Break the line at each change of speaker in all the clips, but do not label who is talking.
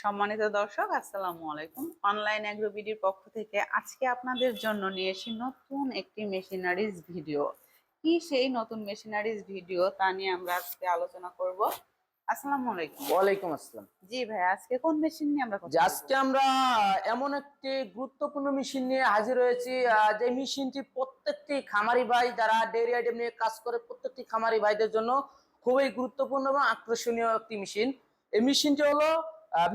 সম্মানিত দর্শক, আসসালামু আলাইকুম। অনলাইন এগ্রো বিডির পক্ষ থেকে আজকে আপনাদের জন্য নিয়ে এসেছি নতুন একটি মেশিনারিজ ভিডিও। কি সেই নতুন মেশিনারিজ ভিডিও তা নিয়ে আমরা আজকে আলোচনা করব। আসসালামু আলাইকুম।
ওয়ালাইকুম আসসালাম।
জি ভাই, আজকে কোন মেশিন নিয়ে আমরা কথা
আজকে আমরা এমন একটি গুরুত্বপূর্ণ মেশিন নিয়ে হাজির হয়েছি, যে মেশিনটি প্রত্যেকটি খামারি ভাই যারা ডেইরি আইটেম নিয়ে কাজ করে প্রত্যেকটি খামারি ভাইদের জন্য খুবই গুরুত্বপূর্ণ এবং আকর্ষণীয় একটি মেশিন। এই মেশিনটি হলো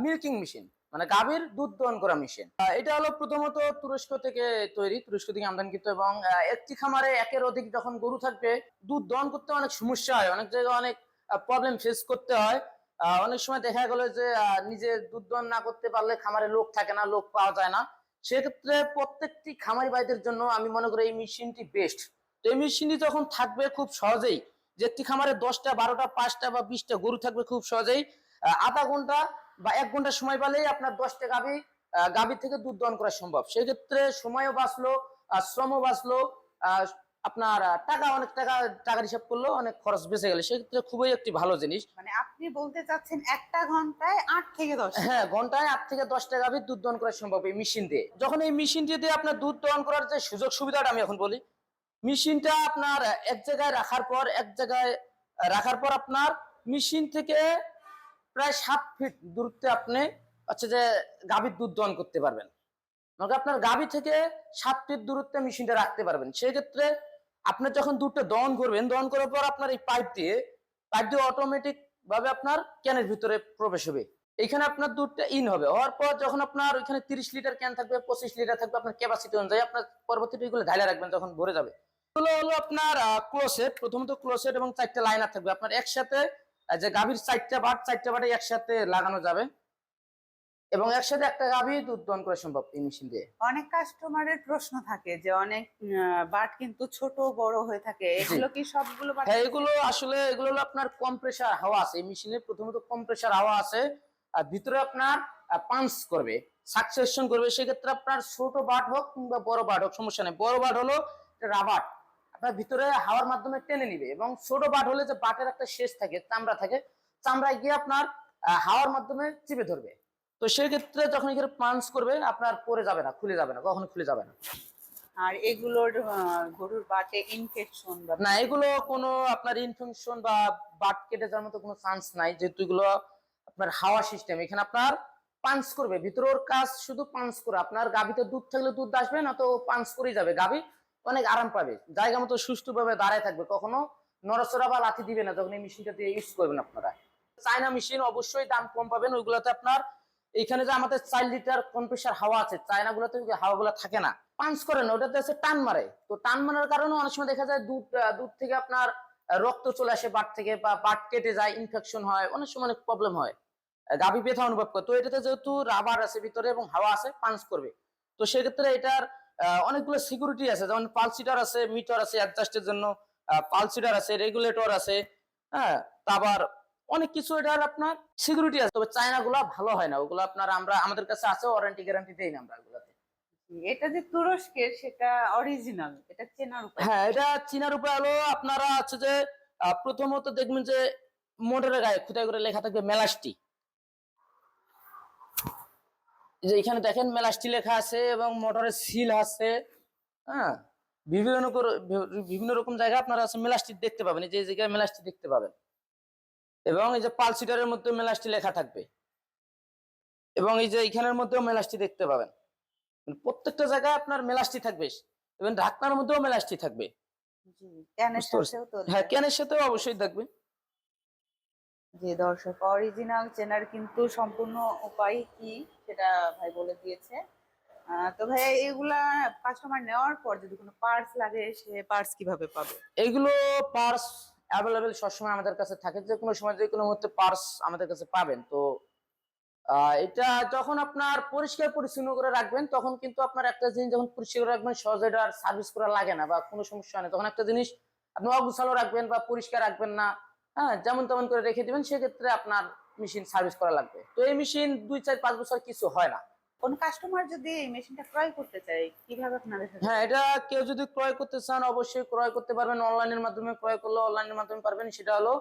মিল্কিং মেশিন, মানে গাভীর দুধ দহন করা মেশিন। এটা হলো প্রথমত তুরস্ক থেকে তৈরি, তুরস্ক থেকে আমদানিকৃত, এবং একটি খামারে একের অধিক যখন গরু থাকবে দুধ দহন করতে অনেক সমস্যা হয়, অনেক জায়গায় অনেক প্রবলেম ফেস করতে হয়। অনেক সময় দেখা গেল যে নিজে দুধ দহন না করতে পারলে খামারে লোক থাকে না, লোক পাওয়া যায় না। সেক্ষেত্রে প্রত্যেকটি খামারি ভাইদের জন্য আমি মনে করি এই মেশিনটি বেস্ট। তো এই মেশিনটি যখন থাকবে খুব সহজেই, যে একটি খামারে 10টা 12টা 5টা বা 20টা গরু থাকবে, খুব সহজেই আধা ঘন্টা বা 1 ঘন্টা সময় পেলেই আপনার 10টা গাভী থেকে দুধ দহন করা সম্ভব। সেক্ষেত্রে সময়ও বাঁচলো, শ্রমও বাঁচলো, আপনার অনেক টাকার হিসাব করলেও অনেক খরচ বেঁচে গেলে, সেক্ষেত্রে খুবই একটি ভালো জিনিস।
মানে আপনি বলতে চাচ্ছেন একটা ঘন্টায় 8 থেকে 10?
হ্যাঁ, ঘন্টায় 8 থেকে 10টা গাভীর দুধ দহন করা সম্ভব এই মেশিন দিয়ে। যখন এই মেশিনটি দিয়ে আপনার দুধ দহন করার যে সুযোগ সুবিধাটা আমি এখন বলি, মেশিনটা আপনার এক জায়গায় রাখার পর আপনার মেশিন থেকে প্রায় 7 ফিট দূরত্বে আপনি হচ্ছে যে গাভীর দুধ দহন করতে পারবেন। মানে আপনার গাভী থেকে 7 ফিট দূরত্বে মেশিনটা রাখতে পারবেন। সেক্ষেত্রে আপনি যখন দুধটা দহন করবেন, দহন করার পর আপনার এই পাইপ দিয়ে অটোমেটিক ভাবে আপনার ক্যানের ভিতরে প্রবেশ হবে। এখানে আপনার দুধটা ইন হবে, হওয়ার পর যখন আপনার ওইখানে 30 লিটার ক্যান থাকবে, 25 লিটার থাকবে, আপনার ক্যাপাসিটি অনুযায়ী আপনার পরবর্তীতে এগুলো ঢাইলা রাখবেন যখন ভরে যাবে। এগুলো হলো আপনার ক্লোসেট, প্রথমত ক্লোসেট এবং 4টা লাইনার থাকবে আপনার একসাথে। যে গাভীর 4টা বাটে একসাথে লাগানো যাবে এবং একসাথে একটা গাভী দুধ দহন করা সম্ভব এই মেশিন দিয়ে।
অনেক কাস্টমারের প্রশ্ন থাকে যে অনেক বাট কিন্তু ছোট বড় হয়ে থাকে, এগুলো কি সবগুলো বাট?
হ্যাঁ, এগুলো হলো আপনার কম্প্রেসার হাওয়া আছে এই মেশিনে। প্রথমত কম্প্রেসার হাওয়া আছে, আর ভিতরে আপনার পাঞ্চ করবে, সাকসেশন করবে। সেক্ষেত্রে আপনার ছোট বাট হোক কিংবা বড় বাট হোক সমস্যা নেই। বড় বাট হলো রাবার, আপনার ভিতরে হাওয়ার মাধ্যমে টেনে নিবে, এবং ছোট বাট হলে যে বাটের একটা শেষ থাকে, চামড়া থাকে, চামড়ায় গিয়ে আপনার হাওয়ার মাধ্যমে চিপে ধরবে। তো সেক্ষেত্রে যখন এখানে পাঞ্চ করবে আপনার পরে যাবে না, খুলে যাবে না, কখনো খুলে যাবে না।
আর এগুলোর গরুর বাটে ইনফেকশন বা
না, এগুলো কোনো আপনার ইনফেকশন বা বাট কেটে যাওয়ার মতো কোনো চান্স নাই, যেহেতু এগুলো আপনার হাওয়া সিস্টেম। এখানে আপনার পাঞ্চ করবে, ভিতরের কাজ শুধু পাঞ্চ করে। আপনার গাভীতে দুধ থাকলে দুধ আসবে না, তো পাঞ্চ করেই যাবে, গাভী অনেক আরাম পাবে, জায়গা মতো সুষ্ঠুভাবে দাঁড়ায় থাকবে, কখনো নড়াচড়া বা লাথি দিবে না যখন এই মেশিনটা দিয়ে ইউজ করবেন আপনারা। চায়না মেশিন অবশ্যই দাম কম পাবেন, ওইগুলোতে আপনার এখানে যে আমাদের 4 লিটার কম্প্রেসার হাওয়া আছে, চায়না গুলোতে হাওয়াগুলো থাকে না, পাঞ্চ করে না, ওটাতে আছে টান মারে। তো টান মারার কারণে অনেক সময় দেখা যায় দুধ থেকে আপনার রক্ত চলে আসে বাট থেকে, বা বাট কেটে যায়, ইনফেকশন হয়, অনেক সময় অনেক প্রবলেম হয়, গাভী ব্যথা অনুভব করে। তো এটাতে যেহেতু রাবার আছে ভিতরে এবং হাওয়া আছে, পাঞ্চ করবে। তো সেক্ষেত্রে এটার অনেকগুলো সিকিউরিটি আছে, যেমন পালসিটার আছে, মিটার আছে অ্যাডজাস্টের জন্য, পালসিটার আছে, রেগুলেটর আছে, হ্যাঁ, তারপর অনেক কিছু এটার আপনার সিকিউরিটি আছে। তবে চায়না গুলা ভালো হয় না, ওগুলো আপনার আমাদের কাছে আছে, ওয়ারেন্টি গ্যারান্টি দেই না আমরা ওগুলাতে।
এটা যে তুরস্কের, সেটা অরিজিনাল, এটা চেনার উপায়?
হ্যাঁ, এটা চীনার উপায় হলো আপনারা আছে যে প্রথমত দেখবেন যে মোটরের গায়ে খুদাই করে লেখা থাকবে মেলাস্টি, যে এখানে দেখেন মেলাস্টি লেখা আছে, এবং মোটরের সিল আছে। হ্যাঁ, বিভিন্ন রকম জায়গায় আপনারা আছে মেলাস্টি দেখতে পাবেন, এই যে জায়গায় মেলাস্টি দেখতে পাবেন, এবং এই যে পালসিটারের মধ্যে মেলাস্টি লেখা থাকবে, এবং এই যে এখানের মধ্যেও মেলাস্টি দেখতে পাবেন। প্রত্যেকটা জায়গায় আপনার মেলাস্টি থাকবে, এবং ঢাকনার মধ্যেও মেলাস্টি থাকবে।
জি, ক্যানের সাথেও তো?
হ্যাঁ, ক্যানের সাথেও অবশ্যই থাকবে।
জি দর্শক, অরিজিনাল চেনার কিন্তু সম্পূর্ণ উপায় কি সেটা ভাই বলে দিয়েছে। তো ভাই এগুলা কাস্টমার নেওয়ার পর যদি কোনো পার্টস লাগে, সে পার্টস কিভাবে পাবে?
এগুলো পার্স অ্যাভেলেবেল সবসময় আমাদের কাছে থাকে, যে কোনো সময় যে কোনো মুহূর্তে পার্স আমাদের কাছে পাবেন। তো এটা যখন আপনার পরিষ্কার পরিচ্ছন্ন করে রাখবেন, তখন কিন্তু আপনার একটা জিনিস যখন পরিষ্কার করে রাখবেন সহজে এটা আর সার্ভিস করা লাগে না বা কোনো সমস্যা নেই। তখন একটা জিনিস আপনি অগুছালো রাখবেন বা পরিষ্কার রাখবেন না, হ্যাঁ, যেমন তেমন করে রেখে দিবেন, সেক্ষেত্রে আপনার মেশিন সার্ভিস করা লাগবে। তো এই মেশিন 2 4 5 বছর কিছু হয় না।
কোন কাস্টমার যদি এই মেশিনটা ক্রয় করতে চায়, কিভাবে আপনাদের সাথে?
হ্যাঁ, এটা কেউ যদি ক্রয় করতে চান অবশ্যই ক্রয় করতে পারবেন, অনলাইনের মাধ্যমে ক্রয় করলে অনলাইনের মাধ্যমে পারবেন। সেটা হলো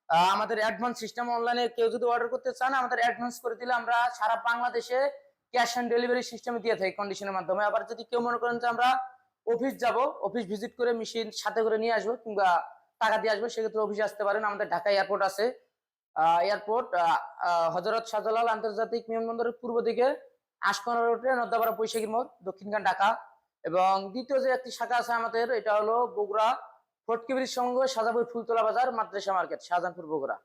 আমাদের অ্যাডভান্স সিস্টেম, অনলাইনে কেউ যদি অর্ডার করতে চান আমাদের অ্যাডভান্স করে দিলে আমরা সারা বাংলাদেশে ক্যাশ অন ডেলিভারি সিস্টেমে দিয়ে থাকি কন্ডিশনের মাধ্যমে। আবার যদি কেউ মনে করেন যে আমরা অফিস যাব, অফিস ভিজিট করে মেশিন সাথে করে নিয়ে আসবো কিংবা টাকা দিয়ে আসবো, সেক্ষেত্রে অফিসে আসতে পারেন। আমাদের ঢাকা এয়ারপোর্ট আছে, এয়ারপোর্ট হযরত শাহজালাল আন্তর্জাতিক বিমানবন্দরের পূর্ব দিকে আশপাড়া রোডে নর্দাপাড়া বৈশাখী মোড়, দক্ষিণখান ঢাকা। এবং দ্বিতীয় যে একটি শাখা আছে আমাদের, এটা হলো বগুড়া ফটকি ব্রিজ সংলগ্ন সাজাপুর ফুলতলা বাজার মাদ্রাসা মার্কেট, শাহজাহানপুর, বগুড়া।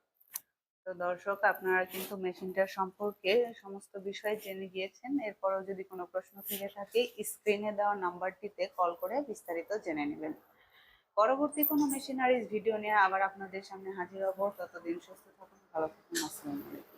তো দর্শক, আপনারা কিন্তু মেশিনটার সম্পর্কে সমস্ত বিষয় জেনে গিয়েছেন। এরপরও যদি কোনো প্রশ্ন থেকে থাকে স্ক্রিনে দেওয়া নাম্বারটিতে কল করে বিস্তারিত জেনে নেবেন। পরবর্তী কোনো মেশিনারিজ ভিডিও নিয়ে আবার আপনাদের সামনে হাজির হব। ততদিন সুস্থ থাকুন, ভালো থাকুন। আসসালামু আলাইকুম।